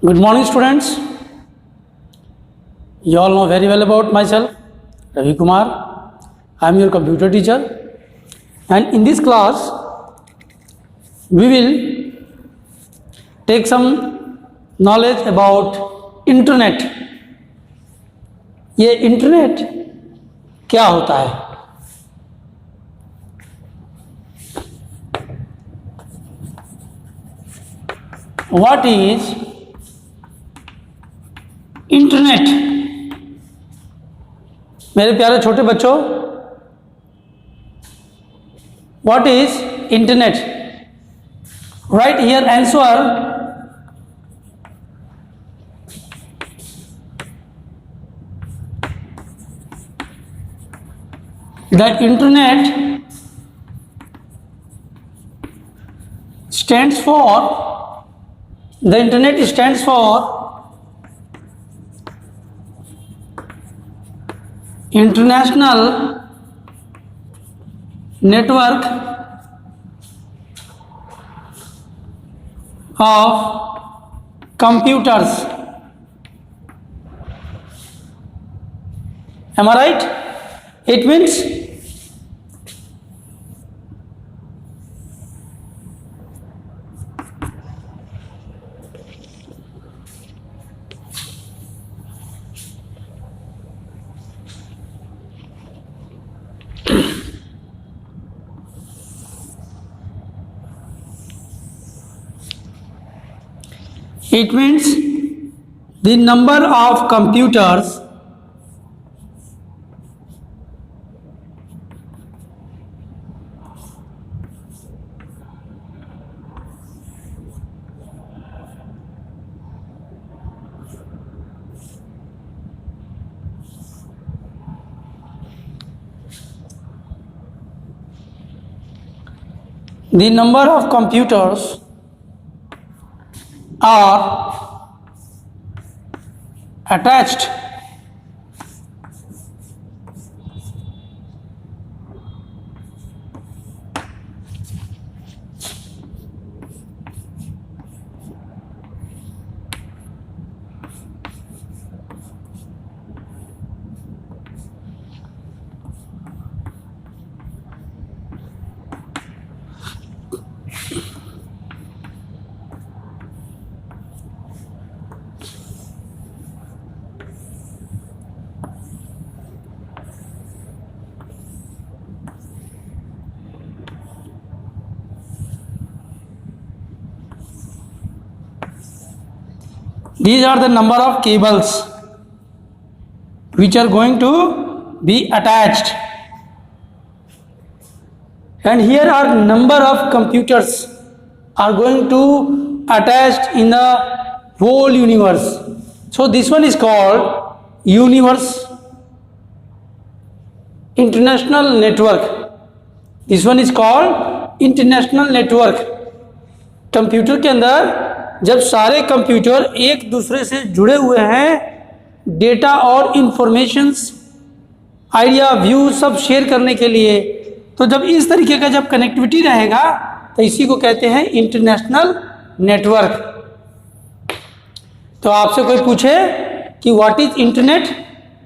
Good morning, students. You all know very well about myself, Ravi Kumar. I am your computer teacher, and in this class, we will take some knowledge about internet. ये internet क्या होता है? What is internet? मेरे प्यारे छोटे बच्चों, what is internet? Right here answer. The internet stands for International Network of Computers. Am I right? It means the number of computers are attached These are the number of cables which are going to be attached, and here are number of computers are going to attached in the whole universe. So this one is called universe international network. This one is called international network. Computer के अंदर जब सारे computer एक दूसरे से जुड़े हुए हैं डेटा और इंफॉर्मेशंस, आइडिया, व्यू सब शेयर करने के लिए, तो जब इस तरीके का जब कनेक्टिविटी रहेगा तो इसी को कहते हैं इंटरनेशनल नेटवर्क. तो आपसे कोई पूछे कि what is internet,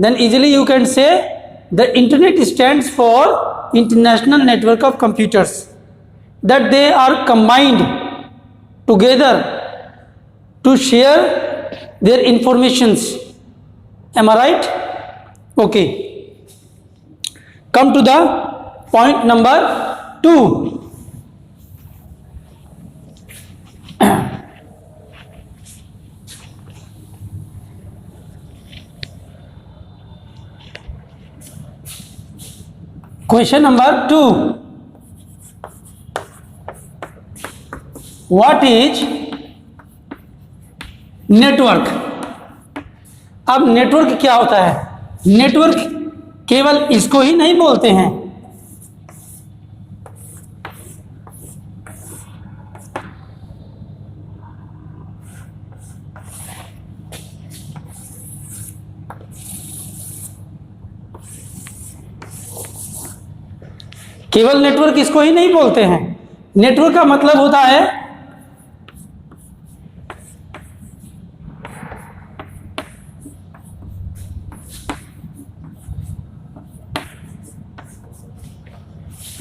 then easily you can say the internet stands for international network of computers that they are combined together to share their informations. Am I right? Okay. Come to the point number 2. Question number 2. What is network? अब network क्या होता है? Network केवल इसको ही नहीं बोलते हैं. केवल नेटवर्क इसको ही नहीं बोलते हैं. नेटवर्क का मतलब होता है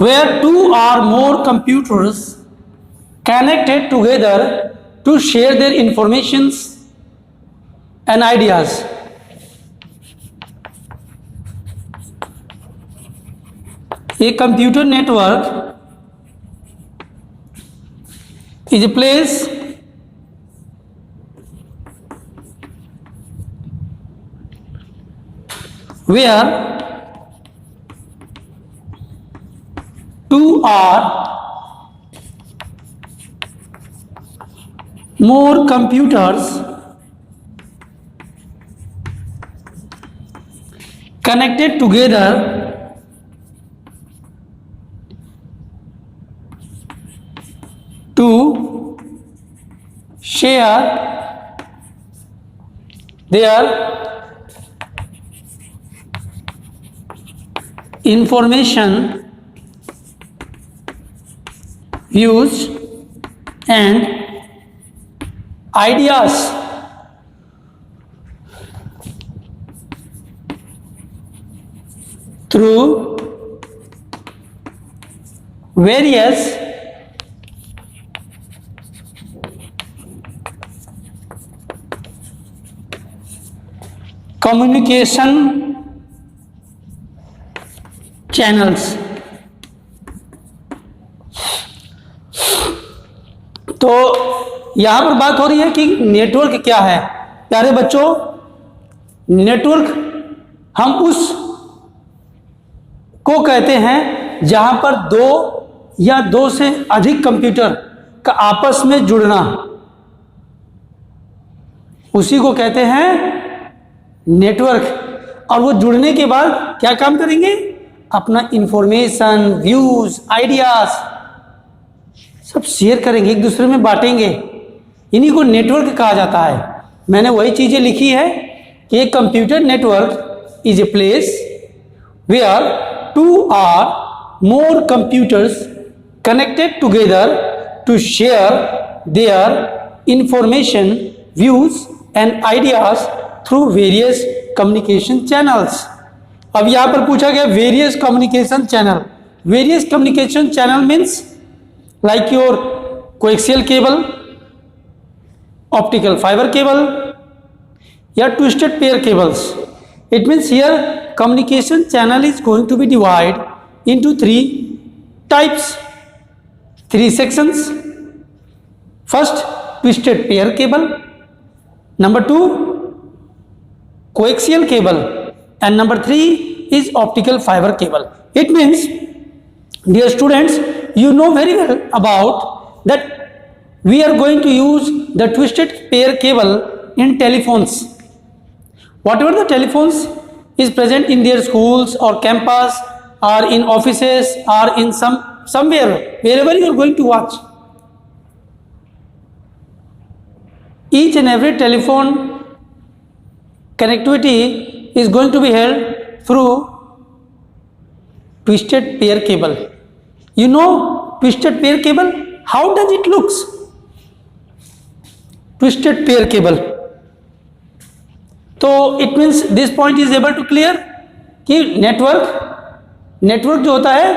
where two or more computers connected together to share their informations and ideas. A computer network is a place where two or more computers connected together to share their information, views and ideas. Through various communication channels. तो यहां पर बात हो रही है कि network क्या है। प्यारे बच्चों, नेटवर्क हम उस को कहते हैं जहां पर दो या दो से अधिक कंप्यूटर का आपस में जुड़ना, उसी को कहते हैं नेटवर्क। और वो जुड़ने के बाद क्या काम करेंगे? अपना इंफॉर्मेशन, व्यूज, आइडियाज सब शेयर करेंगे, एक दूसरे में बांटेंगे। इन्हीं को नेटवर्क कहा जाता है। मैंने वही चीजें लिखी है कि एक computer network is a place where two or more computers connected together to share their information, views and ideas through various communication channels. अब यहां पर पूछा गया various communication channel. Various communication channel means like your coaxial cable, optical fiber cable या twisted pair cables. It means here communication channel is going to be divided into three types, three sections. First, twisted pair cable. Number two, coaxial cable. And number three is optical fiber cable. It means, dear students, you know very well about that we are going to use the twisted pair cable in telephones. Whatever the telephones is present in their schools or campus or in offices or in somewhere, wherever you are going to watch, each and every telephone connectivity is going to be held through twisted pair cable. You know twisted pair cable? How does it looks? Twisted pair cable. तो it means this point is able to clear कि network जो होता है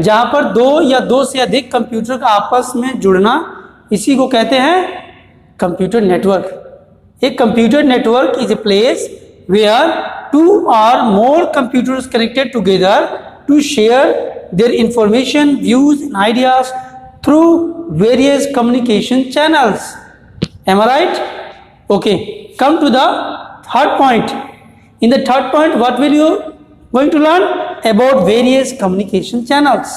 जहां पर दो या दो से अधिक कंप्यूटर का आपस में जुड़ना, इसी को कहते हैं कंप्यूटर नेटवर्क। एक computer network is a place where two और more computers connected together to share their information, views and ideas through various communication channels. Am I right? Okay, come to the third point. In the third point, what will you going to learn about various communication channels?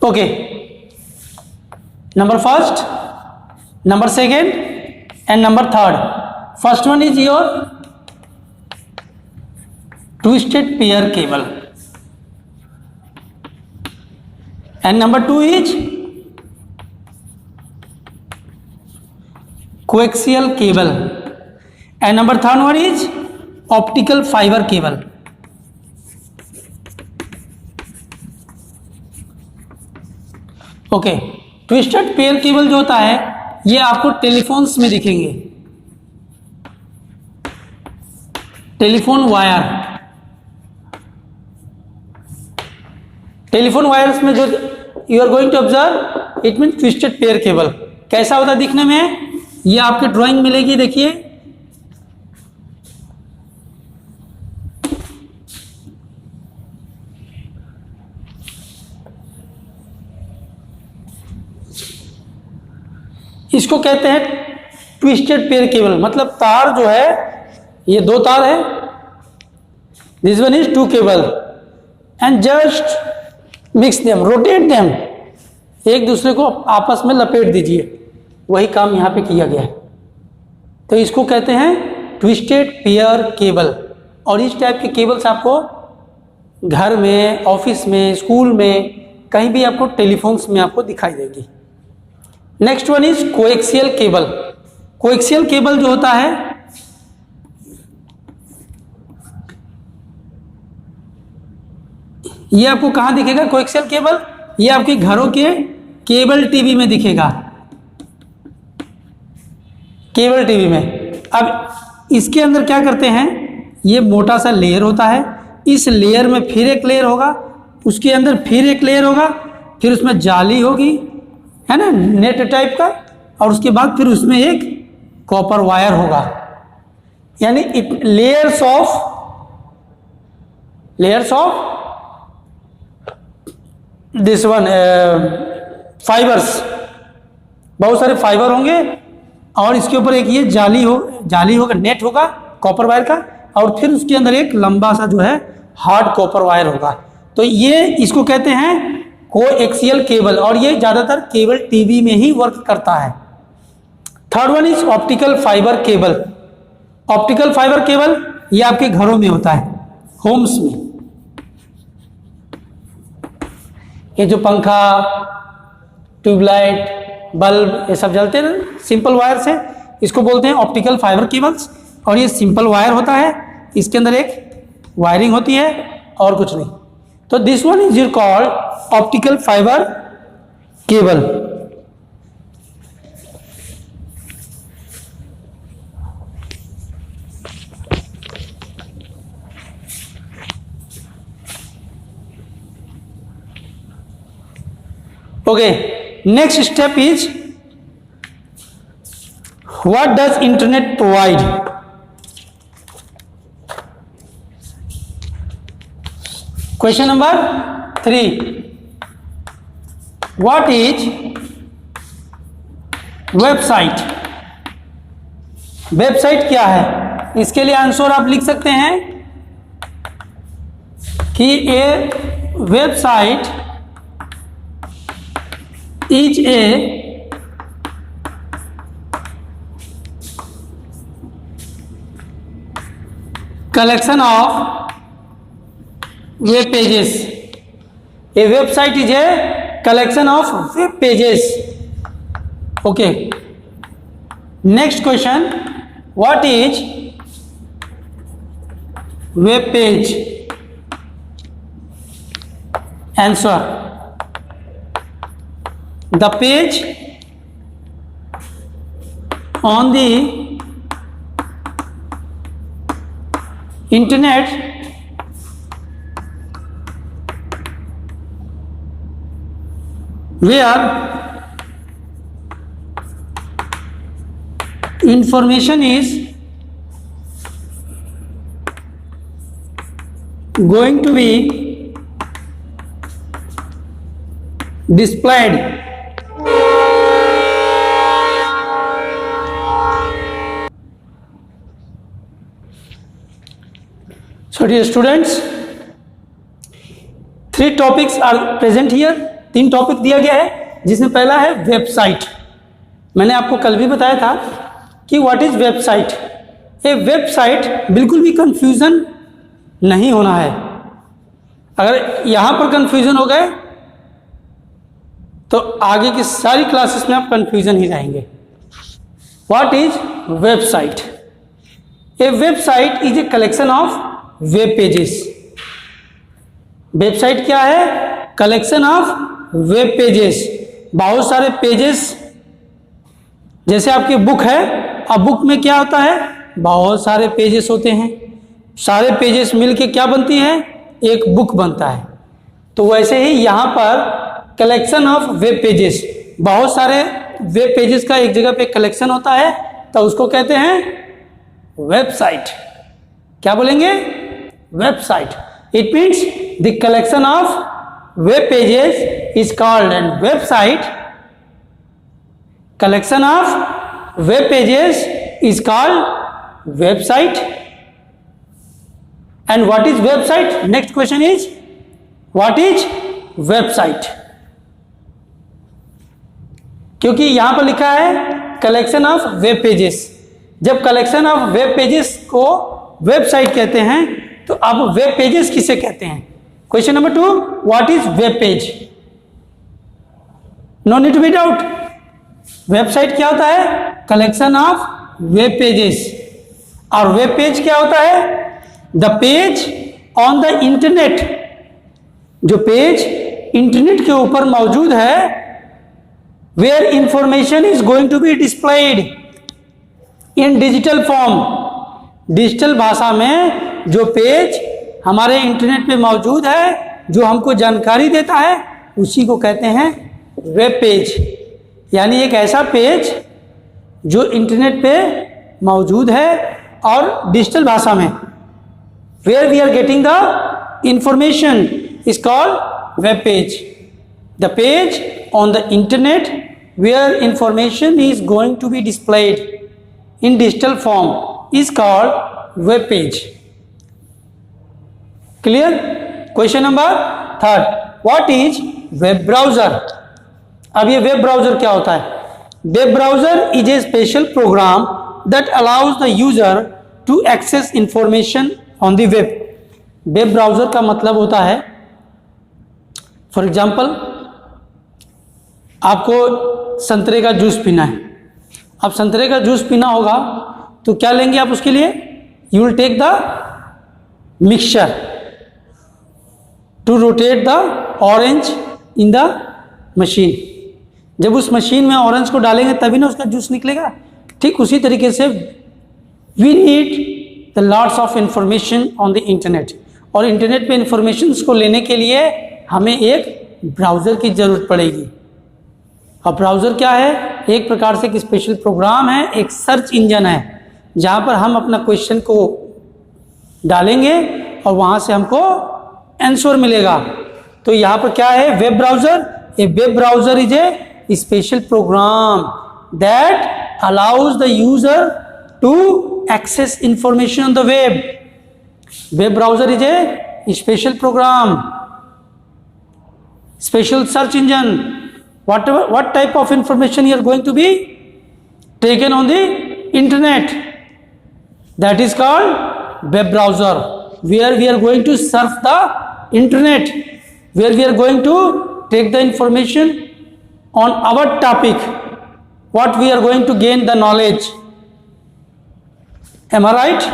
Okay, number first, number second and number third. First one is your twisted pair cable and number two is coaxial cable and number third one is optical fiber cable. Okay, twisted pair cable जो होता है ये आपको telephones में दिखेंगे, telephone wire, telephone wires में जो you are going to observe it mean twisted pair cable. कैसा होता है दिखने में, ये आपके ड्राइंग मिलेगी, देखिए इसको कहते हैं ट्विस्टेड पेयर केबल। मतलब तार जो है ये दो तार है, this one is two cable and just mix them, rotate them, एक दूसरे को आपस में लपेट दीजिए, वही काम यहाँ पे किया गया है। तो इसको कहते हैं ट्विस्टेड पेयर केबल। और इस टाइप के केबल्स आपको घर में, ऑफिस में, स्कूल में, कहीं भी आपको टेलीफोन्स में आपको दिखाई देगी। Next one is coaxial cable. Coaxial cable जो होता है ये आपको कहां दिखेगा, कोएक्सियल केबल ये आपके घरों के केबल टीवी में दिखेगा, केबल टीवी में। अब इसके अंदर क्या करते हैं, ये मोटा सा लेयर होता है, इस लेयर में फिर एक लेयर होगा, उसके अंदर फिर एक लेयर होगा, फिर उसमें जाली होगी, है ना, नेट टाइप का, और उसके बाद फिर उसमें एक कॉपर वायर होगा। यानी layers of this one fibres, बहुत सारे फाइबर होंगे और इसके ऊपर एक ये जाली होगा, नेट होगा कॉपर वायर का, और फिर उसके अंदर एक लंबा सा जो है हार्ड कॉपर वायर होगा। तो ये इसको कहते हैं कोएक्सियल केबल, और ये ज़्यादातर केबल टीवी में ही वर्क करता है। Third one is optical fibre cable. Optical fibre cable ये आपके घरों में होता है, होम्स में। ये जो पंखा, ट्यूबलाइट, बल्ब ये सब जलते हैं सिंपल वायर से, इसको बोलते हैं ऑप्टिकल फाइबर केबल्स। और ये सिंपल वायर होता है, इसके अंदर एक वायरिंग होती है और कुछ नहीं। तो this one is called optical fibre cable. Okay, next step is what does internet provide? Question number 3, what is website? Website क्या है? इसके लिए आंसर आप लिख सकते हैं कि ए website is a collection of web pages. A website is a collection of web pages. Okay. Next question, what is web page? Answer, the page on the internet where information is going to be displayed. So dear students, 3 topics are present here. 3 topic दिया गया है, जिसमें पहला है website. मैंने आपको कल भी बताया था कि what is website. A website बिल्कुल भी कंफ्यूजन नहीं होना है। अगर यहाँ पर कंफ्यूजन हो गए तो आगे की सारी क्लासेस में आप कंफ्यूजन ही रहेंगे। What is website? A website is a collection of web pages. Website क्या है? Collection of web pages. बहुत सारे पेजेस, जैसे आपकी बुक है, अब बुक में क्या होता है, बहुत सारे पेजेस होते हैं, सारे पेजेस मिलके क्या बनती है, एक बुक बनता है। तो वैसे ही यहाँ पर कलेक्शन ऑफ वेब पेजेस, बहुत सारे वेब पेजेस का एक जगह पे कलेक्शन होता है, तो उसको कहते हैं वेबसाइट। क्या बोलेंगे, website. It means the collection of web pages is called an website. Collection of web pages is called website. And what is website? Next question is what is website? क्योंकि यहां पर लिखा है कलेक्शन ऑफ वेब पेजेस। जब collection of web pages को website कहते हैं, तो अब वेब पेजेस किसे कहते हैं? Question number 2, what is web page? No need to be doubt, website क्या होता है? Collection of web pages. और वेब पेज क्या होता है? The page on the internet, जो पेज इंटरनेट के ऊपर मौजूद है, where information is going to be displayed in digital form. Digital भाषा में जो पेज हमारे इंटरनेट पे मौजूद है, जो हमको जानकारी देता है, उसी को कहते हैं वेब पेज। यानी एक ऐसा पेज जो इंटरनेट पे मौजूद है और डिजिटल भाषा में, where we are getting the information is called web page. The page on the internet where information is going to be displayed in digital form is called web page. Clear? Question number 3, what is web browser? अब ये web browser क्या होता है? Web browser is a special program that allows the user to access information on the web. Web browser का मतलब होता है, for example आपको संतरे का जूस पीना है। अब संतरे का जूस पीना होगा तो क्या लेंगे आप उसके लिए? You will take the mixture to rotate the orange in the machine. जब उस मशीन में ऑरेंज को डालेंगे तभी ना उसका जूस निकलेगा। ठीक उसी तरीके से we need the lots of information on the internet, और इंटरनेट पे इंफॉर्मेशन को लेने के लिए हमें एक ब्राउज़र की ज़रूरत पड़ेगी। और ब्राउज़र क्या है? एक प्रकार से एक स्पेशल प्रोग्राम है, एक सर्च इंजन है, जहाँ पर हम अपना क्वेश्चन को डालेंगे और वहाँ से हमको आंसर मिलेगा। तो यहाँ पर क्या है? Web browser. A web browser is a special program that allows the user to access information on the web. Web browser is a special program, special search engine, what type of information you are going to be taken on the internet, that is called web browser, where we are going to surf the internet, where we are going to take the information on our topic, what we are going to gain the knowledge. Am I right?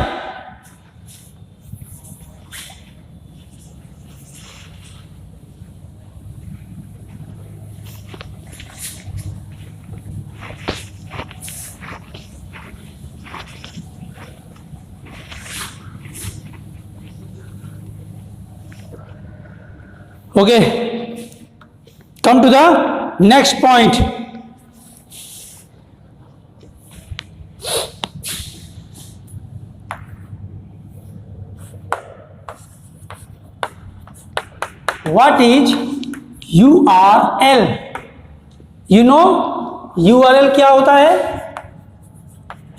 Okay, come to the next point. What is URL? You know URL क्या होता है?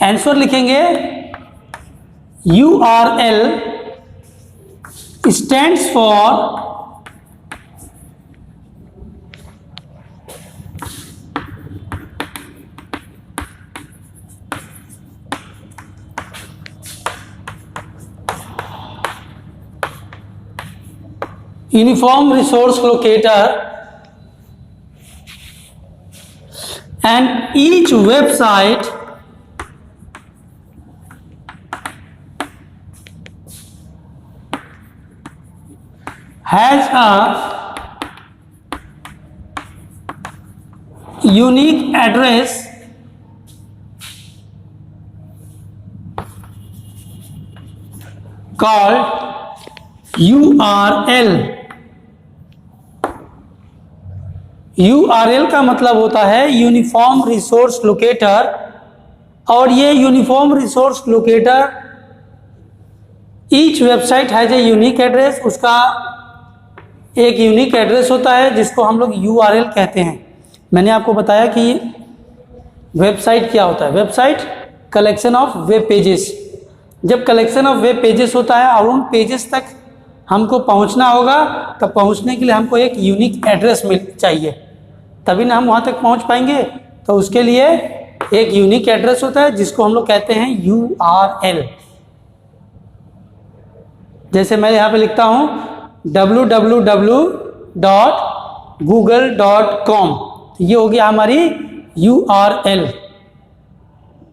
Answer लिखेंगे URL stands for Uniform Resource Locator, and each website has a unique address called URL। URL का मतलब होता है uniform resource locator, और ये uniform resource locator each website has a unique address, उसका एक यूनिक एड्रेस होता है जिसको हम लोग URL कहते हैं। मैंने आपको बताया कि वेबसाइट क्या होता है। Website collection of web pages. जब कलेक्शन ऑफ वेब पेजेस होता है और उन पेजेस तक हमको पहुंचना होगा, तब पहुंचने के लिए हमको एक यूनिक एड्रेस चाहिए, तभी ना हम वहां तक पहुंच पाएंगे। तो उसके लिए एक यूनिक एड्रेस होता है जिसको हम लोग कहते हैं URL। जैसे मैं यहाँ पे लिखता हूँ www.google.com, ये हो गया हमारी URL।